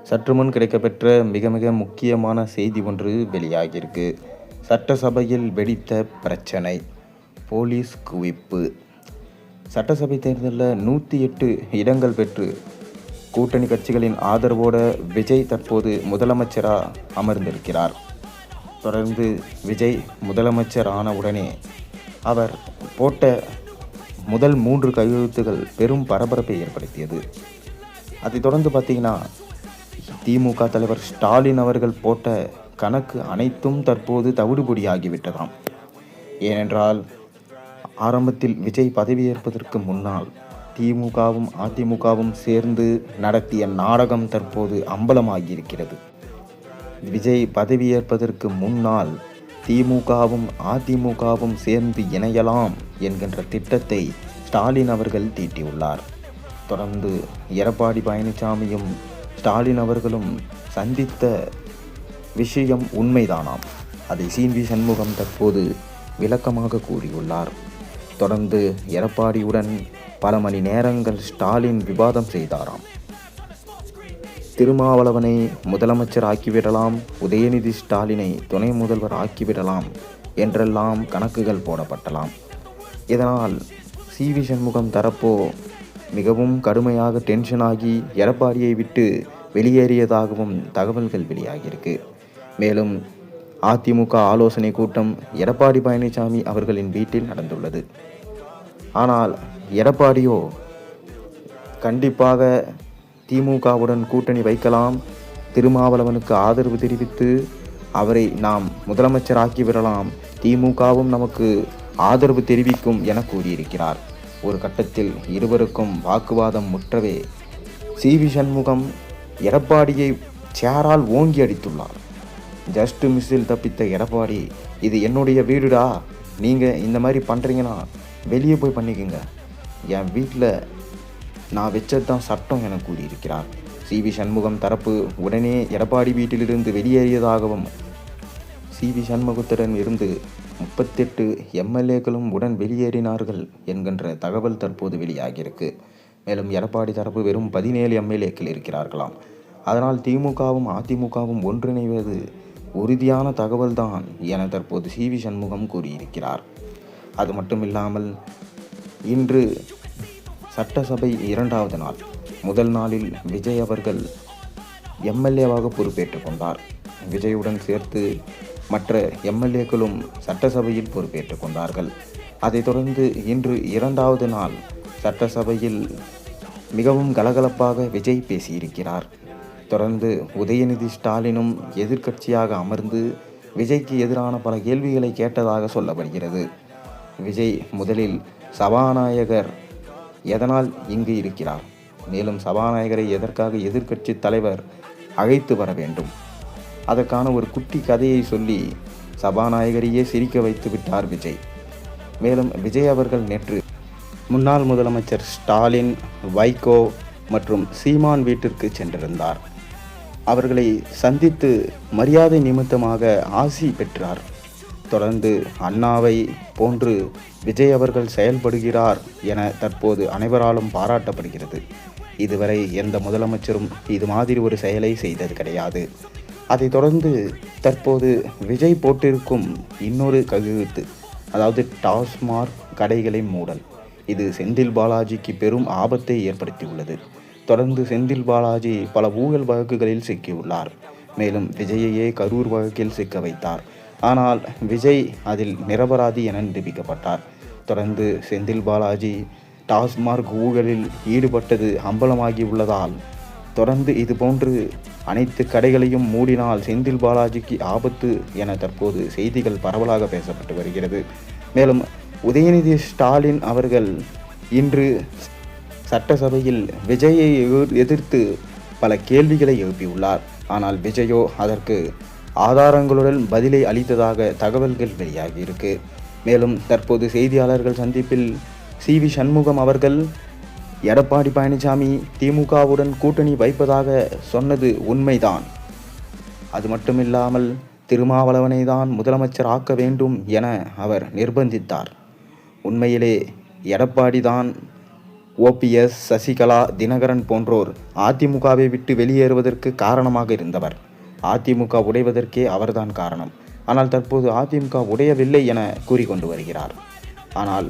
சற்று முன் கிடைக்கப்பெற்ற மிக மிக முக்கியமான செய்தி ஒன்று வெளியாகியிருக்கு. சட்டசபையில் வெடித்த பிரச்சனை, போலீஸ் குவிப்பு. சட்டசபை தேர்தலில் 108 இடங்கள் பெற்று கூட்டணி கட்சிகளின் ஆதரவோட விஜய் தற்போது முதலமைச்சராக அமர்ந்திருக்கிறார். தொடர்ந்து விஜய் முதலமைச்சர் ஆன உடனே அவர் போட்ட முதல் 3 கையெழுத்துகள் பெரும் பரபரப்பை ஏற்படுத்தியது. அதைத் தொடர்ந்து பார்த்தீங்கன்னா, திமுக தலைவர் ஸ்டாலின் அவர்கள் போட்ட கணக்கு அனைத்தும் தற்போது தவிடுபொடியாகிவிட்டதாம். ஏனென்றால் ஆரம்பத்தில் விஜய் பதவியேற்பதற்கு முன்னால் திமுகவும் அதிமுகவும் சேர்ந்து நடத்திய நாடகம் தற்போது அம்பலமாகியிருக்கிறது. விஜய் பதவியேற்பதற்கு முன்னால் திமுகவும் அதிமுகவும் சேர்ந்து இணையலாம் என்கின்ற திட்டத்தை ஸ்டாலின் அவர்கள் தீட்டியுள்ளார். தொடர்ந்து எடப்பாடி பழனிசாமியும் ஸ்டாலின் அவர்களும் சந்தித்த விஷயம் உண்மைதானாம். அதை சி.வி. சண்முகம் தற்போது விளக்கமாக கூறியுள்ளார். தொடர்ந்து எடப்பாடியுடன் பல மணி நேரங்கள் ஸ்டாலின் விவாதம் செய்தாராம். திருமாவளவனை முதலமைச்சர் ஆக்கிவிடலாம், உதயநிதி ஸ்டாலினை துணை முதல்வர் ஆக்கிவிடலாம் என்றெல்லாம் கணக்குகள் போடப்பட்டலாம். இதனால் சி.வி. சண்முகம் தரப்போ மிகவும் கடுமையாக டென்ஷனாகி எடப்பாடியை விட்டு வெளியேறியதாகவும் தகவல்கள் வெளியாகியிருக்கு. மேலும் அதிமுக ஆலோசனை கூட்டம் எடப்பாடி பழனிசாமி அவர்களின் வீட்டில் நடந்துள்ளது. ஆனால் எடப்பாடியோ கண்டிப்பாக திமுகவுடன் கூட்டணி வைக்கலாம், திருமாவளவனுக்கு ஆதரவு தெரிவித்து அவரை நாம் முதலமைச்சராக்கி விடலாம், திமுகவும் நமக்கு ஆதரவு தெரிவிக்கும் என கூறியிருக்கிறார். ஒரு கட்டத்தில் இருவருக்கும் வாக்குவாதம் முற்றவே சி.வி. சண்முகம் எடப்பாடியை சேரால் ஓங்கி அடித்துள்ளார். ஜஸ்ட் மிஸ்ஸில் தப்பித்த எடப்பாடி, இது என்னுடைய வீடுடா, நீங்கள் இந்த மாதிரி பண்ணுறீங்கன்னா வெளியே போய் பண்ணிக்கோங்க, என் வீட்டில் நான் வச்சது தான் சட்டம் என கூறியிருக்கிறார். சி.வி. சண்முகம் தரப்பு உடனே எடப்பாடி வீட்டிலிருந்து வெளியேறியதாகவும் சி.வி. சண்முகத்துடன் இருந்து 38 எம்எல்ஏக்களும் உடன் வெளியேறினார்கள் என்கின்ற தகவல் தற்போது வெளியாகியிருக்கு. மேலும் எடப்பாடி தரப்பு வெறும் 17 எம்எல்ஏக்கள் இருக்கிறார்களாம். அதனால் திமுகவும் அதிமுகவும் ஒன்றிணைவது உறுதியான தகவல்தான் என தற்போது சி.வி. சண்முகம் கூறியிருக்கிறார். அது மட்டுமில்லாமல் இன்று சட்டசபை 2வது நாள், முதல் நாளில் விஜய் அவர்கள் எம்எல்ஏவாக பொறுப்பேற்றுக் கொண்டார். விஜயுடன் சேர்த்து மற்ற எம்எல்ஏக்களும் சட்டசபையில் பொறுப்பேற்றுக் கொண்டார்கள். அதைத் தொடர்ந்து இன்று 2வது நாள் சட்டசபையில் மிகவும் கலகலப்பாக விஜய் பேசியிருக்கிறார். தொடர்ந்து உதயநிதி ஸ்டாலினும் எதிர்க்கட்சியாக அமர்ந்து விஜய்க்கு எதிரான பல கேள்விகளை கேட்டதாக சொல்லப்படுகிறது. விஜய் முதலில் சபாநாயகர் எதனால் இங்கு இருக்கிறார், மேலும் சபாநாயகரை எதற்காக எதிர்க்கட்சி தலைவர் அழைத்து வர வேண்டும், அதற்கான ஒரு குட்டி கதையை சொல்லி சபாநாயகரையே சிரிக்க வைத்து விட்டார் விஜய். மேலும் விஜய் அவர்கள் நேற்று முன்னாள் முதலமைச்சர் ஸ்டாலின், வைகோ மற்றும் சீமான் வீட்டிற்கு சென்றிருந்தார். அவர்களை சந்தித்து மரியாதை நிமித்தமாக ஆசி பெற்றார். தொடர்ந்து அண்ணாவை போன்று விஜய் அவர்கள் செயல்படுகிறார் என தற்போது அனைவராலும் பாராட்டப்படுகிறது. இதுவரை எந்த முதலமைச்சரும் இது மாதிரி ஒரு செயலை செய்தது கிடையாது. அதைத் தொடர்ந்து தற்போது விஜய் போட்டிருக்கும் இன்னொரு கையெழுத்து, அதாவது டாஸ்மாக் கடைகளை மூடல், இது செந்தில் பாலாஜிக்கு பெரும் ஆபத்தை ஏற்படுத்தியுள்ளது. தொடர்ந்து செந்தில் பாலாஜி பல ஊழல் வழக்குகளில் சிக்கியுள்ளார். மேலும் விஜயையே கரூர் வழக்கில் சிக்க வைத்தார். ஆனால் விஜய் அதில் நிரபராதி என நிரூபிக்கப்பட்டார். தொடர்ந்து செந்தில் பாலாஜி டாஸ்மாக் ஊழலில் ஈடுபட்டது அம்பலமாகி உள்ளதால் தொடர்ந்து இதுபோன்று அனைத்து கடைகளையும் மூடினால் செந்தில் பாலாஜிக்கு ஆபத்து என தற்போது செய்திகள் பரவலாக பேசப்பட்டு வருகிறது. மேலும் உதயநிதி ஸ்டாலின் அவர்கள் இன்று சட்டசபையில் விஜயை எதிர்த்து பல கேள்விகளை எழுப்பியுள்ளார். ஆனால் விஜயோ அதற்கு ஆதாரங்களுடன் பதிலை அளித்ததாக தகவல்கள் வெளியாகியிருக்கு. மேலும் தற்போது செய்தியாளர்கள் சந்திப்பில் சி.வி. சண்முகம் அவர்கள் எடப்பாடி பழனிசாமி திமுகவுடன் கூட்டணி வைப்பதாக சொன்னது உண்மைதான், அது மட்டுமில்லாமல் திருமாவளவனை தான் முதலமைச்சர் ஆக்க வேண்டும் என அவர் நிர்பந்தித்தார். உண்மையிலே எடப்பாடி தான் ஓபிஎஸ், சசிகலா, தினகரன் போன்றோர் அதிமுகவை விட்டு வெளியேறுவதற்கு காரணமாக இருந்தவர். அதிமுக உடைவதற்கே அவர்தான் காரணம். ஆனால் தற்போது அதிமுக உடையவில்லை என கூறிக்கொண்டு வருகிறார். ஆனால்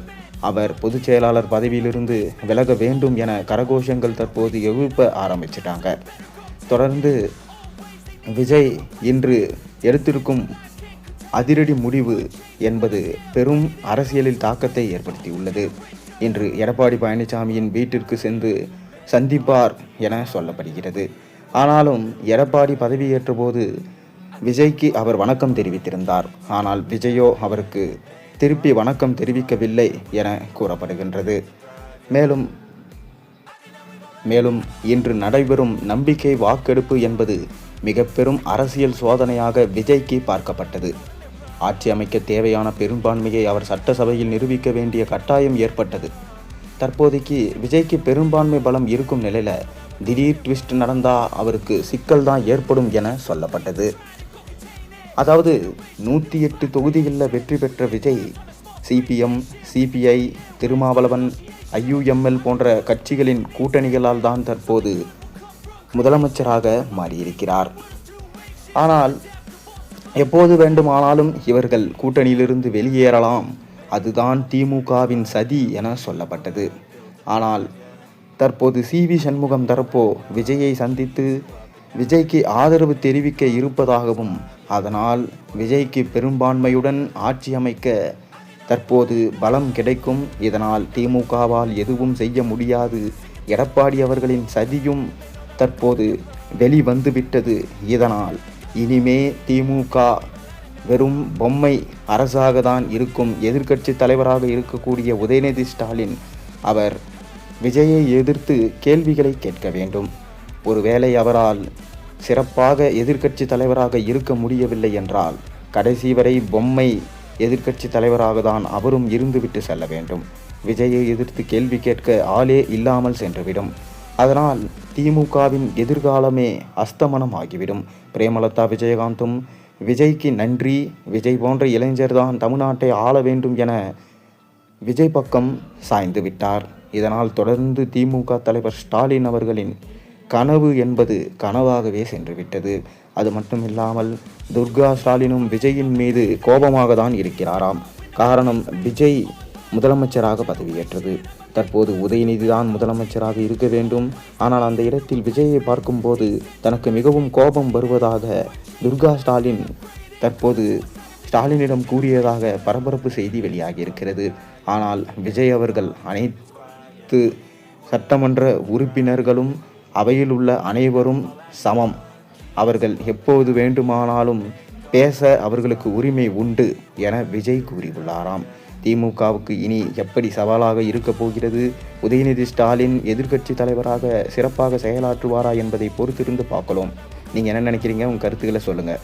அவர் பொதுச் செயலாளர் பதவியிலிருந்து விலக வேண்டும் என கரகோஷங்கள் தற்போது எழுப்ப ஆரம்பிச்சிட்டாங்க. தொடர்ந்து விஜய் இன்று எடுத்திருக்கும் அதிரடி முடிவு என்பது பெரும் அரசியலில் தாக்கத்தை ஏற்படுத்தியுள்ளது. இன்று எடப்பாடி பழனிசாமியின் வீட்டிற்கு சென்று சந்திப்பார் என சொல்லப்படுகிறது. ஆனாலும் எடப்பாடி பதவியேற்ற போது விஜய்க்கு அவர் வணக்கம் தெரிவித்திருந்தார். ஆனால் விஜயோ அவருக்கு திருப்பி வணக்கம் தெரிவிக்கவில்லை என கூறப்படுகின்றது. மேலும் இன்று நடைபெறும் நம்பிக்கை வாக்கெடுப்பு என்பது மிக பெரும் அரசியல் சோதனையாக விஜய்க்கு பார்க்கப்பட்டது. ஆட்சி அமைக்க தேவையான பெரும்பான்மையை அவர் சட்டசபையில் நிரூபிக்க வேண்டிய கட்டாயம் ஏற்பட்டது. தற்போதைக்கு விஜய்க்கு பெரும்பான்மை பலம் இருக்கும் நிலையில திடீர் ட்விஸ்ட் நடந்தா அவருக்கு சிக்கல் தான் ஏற்படும் என சொல்லப்பட்டது. அதாவது 108 தொகுதிகளில் வெற்றி பெற்ற Vijay CPM, CBI, Thirumavalavan, IUML போன்ற கட்சிகளின் கூட்டணிகளால் தான் தற்போது முதலமைச்சராக மாறியிருக்கிறார். ஆனால் எப்போது வேண்டுமானாலும் இவர்கள் கூட்டணியிலிருந்து வெளியேறலாம், அதுதான் திமுகவின் சதி என சொல்லப்பட்டது. ஆனால் தற்போது CV சண்முகம் தரப்போ விஜயை சந்தித்து விஜய்க்கு ஆதரவு தெரிவிக்க இருப்பதாகவும், அதனால் விஜய்க்கு பெரும்பான்மையுடன் ஆட்சி அமைக்க தற்போது பலம் கிடைக்கும், இதனால் திமுகவால் எதுவும் செய்ய முடியாது, எடப்பாடி அவர்களின் சதியும் தற்போது வெளிவந்துவிட்டது, இதனால் இனிமே திமுக வெறும் பொம்மை அரசாக தான் இருக்கும், எதிர்க்கட்சி தலைவராக இருக்கக்கூடிய உதயநிதி ஸ்டாலின் அவர் விஜயை எதிர்த்து கேள்விகளை கேட்க வேண்டும். ஒருவேளை அவரால் சிறப்பாக எதிர்க்கட்சி தலைவராக இருக்க முடியவில்லை என்றால் கடைசி வரை பொம்மை எதிர்க்கட்சி தலைவராக தான் அவரும் இருந்துவிட்டு செல்ல வேண்டும். விஜயை எதிர்த்து கேள்வி கேட்க ஆளே இல்லாமல் சென்றுவிடும். அதனால் திமுகவின் எதிர்காலமே அஸ்தமனம் ஆகிவிடும். பிரேமலதா விஜயகாந்தும் விஜய்க்கு நன்றி, விஜய் போன்ற இளைஞர் தான் தமிழ்நாட்டை ஆள வேண்டும் என விஜய் பக்கம் சாய்ந்து விட்டார். இதனால் தொடர்ந்து திமுக தலைவர் ஸ்டாலின் அவர்களின் கனவு என்பது கனவாகவே சென்றுவிட்டது. அது மட்டுமில்லாமல் துர்கா ஸ்டாலினும் விஜயின் மீது கோபமாக தான் இருக்கிறாராம். காரணம், விஜய் முதலமைச்சராக பதவியேற்றது. தற்போது உதயநிதி தான் முதலமைச்சராக இருக்க வேண்டும். ஆனால் அந்த இடத்தில் விஜயை பார்க்கும்போது தனக்கு மிகவும் கோபம் வருவதாக துர்கா ஸ்டாலின் தற்போது ஸ்டாலினிடம் கூறியதாக பரபரப்பு செய்தி வெளியாகி இருக்கிறது. ஆனால் விஜய் அவர்கள் அனைத்து சட்டமன்ற உறுப்பினர்களும் அவையில் உள்ள அனைவரும் சமம், அவர்கள் எப்போது வேண்டுமானாலும் பேச அவர்களுக்கு உரிமை உண்டு என விஜய் கூறியுள்ளாராம். திமுகவுக்கு இனி எப்படி சவாலாக இருக்க போகிறது? உதயநிதி ஸ்டாலின் எதிர்க்கட்சி தலைவராக சிறப்பாக செயலாற்றுவாரா என்பதை பொறுத்திருந்து பார்க்கலாம். நீங்கள் என்ன நினைக்கிறீங்க? உங்கள் கருத்துக்களை சொல்லுங்கள்.